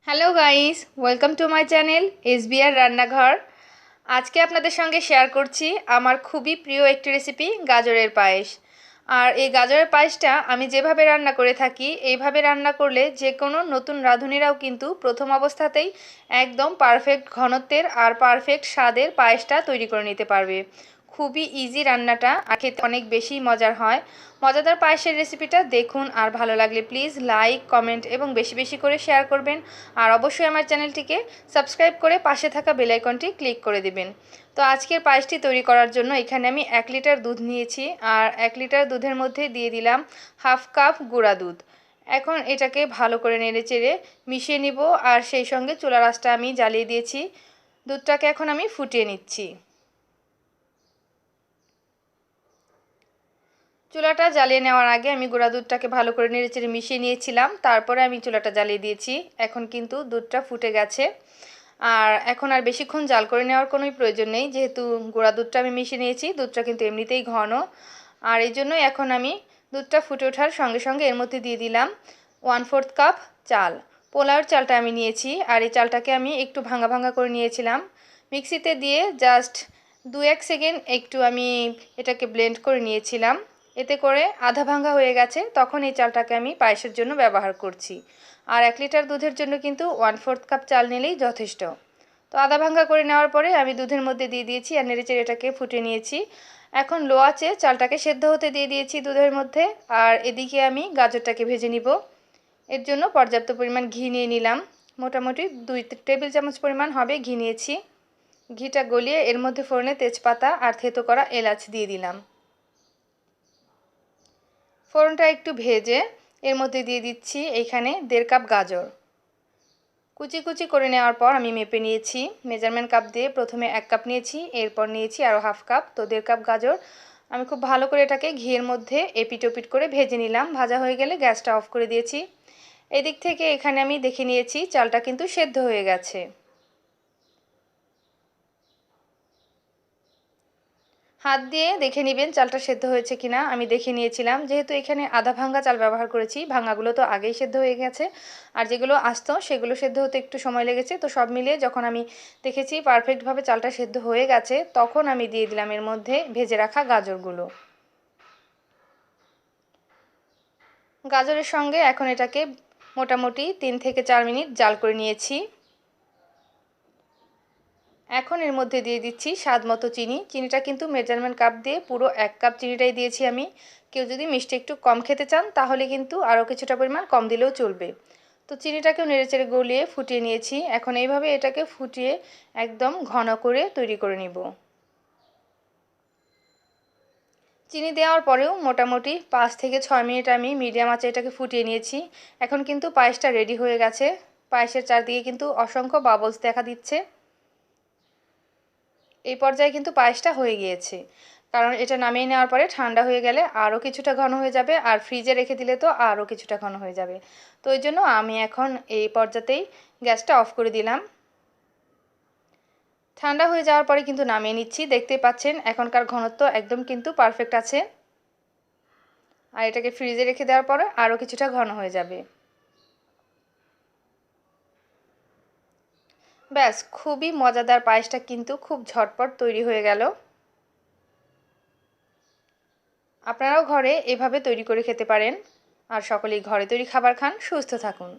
Hello guys, welcome to my channel SBR রান্নাঘর। আজকে আপনাদের সঙ্গে শেয়ার করছি আমার খুবই প্রিয় একটি রেসিপি, গাজরের পায়েস। আর এই গাজরের পায়েসটা আমি যেভাবে রান্না করে থাকি, এইভাবে রান্না করলে যে কোনো নতুন রাঁধুনিরাও কিন্তু প্রথম অবস্থাতেই একদম পারফেক্ট ঘনত্বের আর পারফেক্ট স্বাদের পায়েসটা তৈরি করে নিতে পারবে। খুবই ইজি রান্নাটা, আর খেতে অনেক বেশি মজার হয়। মজাদার পায়েসের রেসিপিটা দেখুন, আর ভালো লাগলে প্লিজ লাইক, কমেন্ট এবং বেশি বেশি করে শেয়ার করবেন। আর অবশ্যই আমার চ্যানেলটিকে সাবস্ক্রাইব করে পাশে থাকা বেল আইকনটি ক্লিক করে দিবেন। তো আজকের পায়েসটি তৈরি করার জন্য এখানে আমি 1 লিটার দুধ নিয়েছি, আর 1 লিটার দুধের মধ্যে দিয়ে দিলাম হাফ কাপ গুঁড়া দুধ। এখন এটাকে ভালো করে নেড়েচেড়ে মিশিয়ে নিব, আর সেই সঙ্গে চুলার আঁচটা আমি জ্বালিয়ে দিয়েছি। দুধটাকে এখন আমি ফুটিয়ে নিচ্ছি। চুলাটা জ্বালিয়ে নেওয়ার আগে আমি গুঁড়া দুধটাকে ভালো করে নেড়েচেড়ে মিশিয়ে নিয়েছিলাম, তারপরে আমি চুলাটা জ্বালিয়ে দিয়েছি। এখন কিন্তু দুধটা ফুটে গেছে, আর এখন আর বেশিক্ষণ জাল করে নেওয়ার কোনোই প্রয়োজন নেই, যেহেতু গুঁড়া দুধটা আমি মিশিয়ে নিয়েছি। দুধটা কিন্তু এমনিতেই ঘন, আর এই জন্যই এখন আমি দুধটা ফুটে ওঠার সঙ্গে সঙ্গে এর মধ্যে দিয়ে দিলাম 1/4 কাপ চাল। পোলাওর চালটা আমি নিয়েছি, আর এই চালটাকে আমি একটু ভাঙা ভাঙা করে নিয়েছিলাম। মিক্সিতে দিয়ে জাস্ট 2-1 সেকেন্ড একটু আমি এটাকে ব্লেন্ড করে নিয়েছিলাম। এতে করে আধা ভাঙা হয়ে গেছে, তখন এই চালটাকে আমি পায়েসের জন্য ব্যবহার করছি। আর 1 লিটার দুধের জন্য কিন্তু 1/4 কাপ চাল নিলেই যথেষ্ট। তো আধা ভাঙা করে নেওয়ার পরে আমি দুধের মধ্যে দিয়ে দিয়েছি, আর নেড়েচেড়ে এটাকে ফুটিয়ে নিয়েছি। এখন লো আঁচে চালটাকে সেদ্ধ হতে দিয়ে দিয়েছি দুধের মধ্যে, আর এদিকে আমি গাজরটাকে ভেজে নিব। এর জন্য পর্যাপ্ত পরিমাণ ঘি নিয়ে নিলাম, মোটামুটি 2 টেবিল চামচ পরিমাণ হবে ঘি নিয়েছি। ঘিটা গলিয়ে এর মধ্যে ফোড়নে তেজপাতা আর থেতো করা এলাচ দিয়ে দিলাম। ফোড়নটা একটু ভেজে এর মধ্যে দিয়ে দিচ্ছি এইখানে 1.5 কাপ গাজর। কুচি কুচি করে নেওয়ার পর আমি মেপে নিয়েছি, মেজারমেন্ট কাপ দিয়ে প্রথমে 1 কাপ নিয়েছি, এরপর নিয়েছি আরও হাফ কাপ, তো 1.5 কাপ গাজর। আমি খুব ভালো করে এটাকে ঘিয়ের মধ্যে এপিট ওপিট করে ভেজে নিলাম। ভাজা হয়ে গেলে গ্যাসটা অফ করে দিয়েছি। এদিক থেকে এখানে আমি দেখে নিয়েছি চালটা কিন্তু সেদ্ধ হয়ে গেছে। হাত দিয়ে দেখে নেবেন চালটা সেদ্ধ হয়েছে কিনা। আমি দেখে নিয়েছিলাম, যেহেতু এখানে আধা ভাঙা চাল ব্যবহার করেছি, ভাঙাগুলো তো আগেই সেদ্ধ হয়ে গেছে, আর যেগুলো আস্ত সেগুলো সেদ্ধ হতে একটু সময় লেগেছে। তো সব মিলিয়ে যখন আমি দেখেছি পারফেক্টভাবে চালটা সেদ্ধ হয়ে গেছে, তখন আমি দিয়ে দিলাম এর মধ্যে ভেজে রাখা গাজরগুলো। গাজরের সঙ্গে এখন এটাকে মোটামুটি 3 থেকে 4 মিনিট জাল করে নিয়েছি। এখন এর মধ্যে দিয়ে দিচ্ছি স্বাদ মতো চিনি। চিনিটা কিন্তু মেজারমেন্ট কাপ দিয়ে পুরো 1 কাপ চিনিটাই দিয়েছি আমি। কেউ যদি মিষ্টি একটু কম খেতে চান তাহলে কিন্তু আরও কিছুটা পরিমাণ কম দিলেও চলবে। তো চিনিটাকেও নেড়েচেড়ে গলিয়ে ফুটিয়ে নিয়েছি। এখন এইভাবে এটাকে ফুটিয়ে একদম ঘন করে তৈরি করে নিব। চিনি দেওয়ার পরেও মোটামুটি 5 থেকে 6 মিনিট আমি মিডিয়াম আঁচে এটাকে ফুটিয়ে নিয়েছি। এখন কিন্তু পায়েসটা রেডি হয়ে গেছে। পায়েসের চারদিকে কিন্তু অসংখ্য বাবলস দেখা দিচ্ছে। এই পর্যায়ে কিন্তু পায়েসটা হয়ে গিয়েছে, কারণ এটা নামিয়ে নেওয়ার পরে ঠান্ডা হয়ে গেলে আরও কিছুটা ঘন হয়ে যাবে, আর ফ্রিজে রেখে দিলে তো আরও কিছুটা ঘন হয়ে যাবে। তো ওই জন্য আমি এখন এই পর্যাতেই গ্যাসটা অফ করে দিলাম। ঠান্ডা হয়ে যাওয়ার পরে কিন্তু নামিয়ে নিচ্ছি। দেখতেই পাচ্ছেন এখনকার ঘনত্ব একদম কিন্তু পারফেক্ট আছে, আর এটাকে ফ্রিজে রেখে দেওয়ার পরে আরও কিছুটা ঘন হয়ে যাবে। ব্যাস, খুবই মজাদার পায়েসটা কিন্তু খুব ঝটপট তৈরি হয়ে গেল। আপনারাও ঘরে এভাবে তৈরি করে খেতে পারেন, আর সকলেই ঘরে তৈরি খাবার খান, সুস্থ থাকুন।